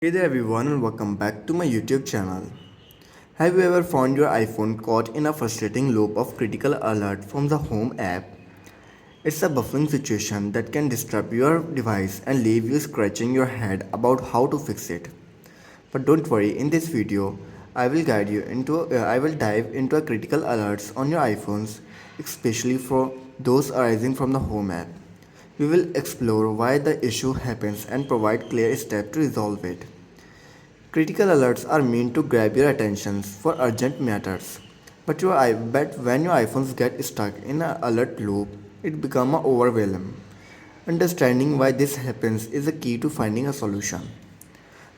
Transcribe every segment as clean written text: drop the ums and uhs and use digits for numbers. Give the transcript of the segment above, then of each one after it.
Hey there everyone and welcome back to my YouTube channel. Have you ever found your iPhone caught in a frustrating loop of critical alert from the Home app? It's a buffering situation that can disturb your device and leave you scratching your head about how to fix it. But don't worry, in this video, I will dive into a critical alerts on your iPhones, especially for those arising from the Home app. We will explore why the issue happens and provide clear steps to resolve it. Critical alerts are meant to grab your attention for urgent matters. But when your iPhones get stuck in an alert loop, it becomes overwhelming. Understanding why this happens is the key to finding a solution.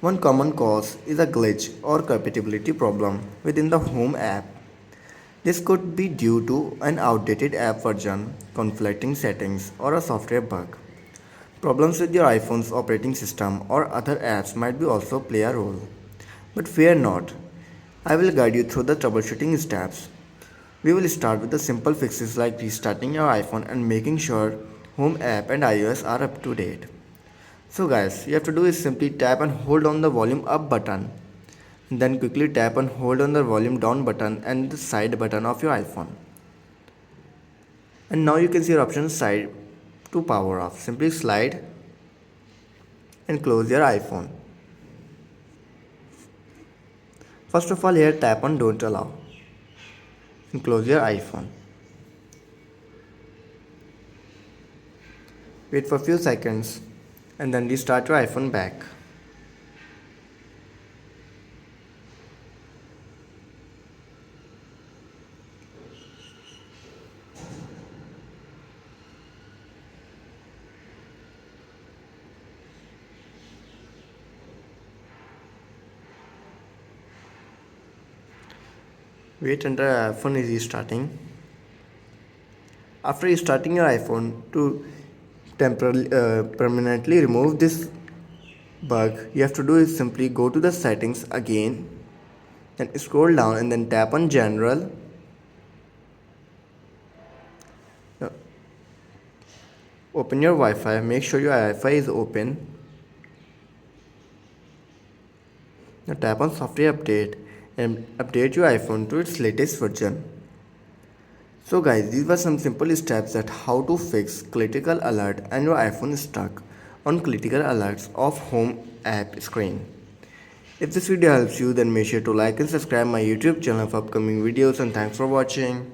One common cause is a glitch or compatibility problem within the Home app. This could be due to an outdated app version, conflicting settings, or a software bug. Problems with your iPhone's operating system or other apps might be also play a role. But fear not, I will guide you through the troubleshooting steps. We will start with the simple fixes like restarting your iPhone and making sure Home app and iOS are up to date. So guys, you have to do is simply tap and hold on the volume up button. Then quickly tap and hold on the volume down button and the side button of your iPhone. And now you can see your option side to power off. Simply slide and close your iPhone. First of all, here tap on don't allow and close your iPhone. Wait for a few seconds and then restart your iPhone back. Wait until your iPhone is restarting. After restarting your iPhone to permanently remove this bug, you have to do is simply go to the settings again, then scroll down and then tap on general. Uh, Open your Wi-Fi, make sure your Wi-Fi is open. Now tap on software update and update your iPhone to its latest version. So guys, these were some simple steps that how to fix critical alert and your iPhone is stuck on critical alerts of Home app screen. If this video helps you, then make sure to like and subscribe my YouTube channel for upcoming videos, and thanks for watching.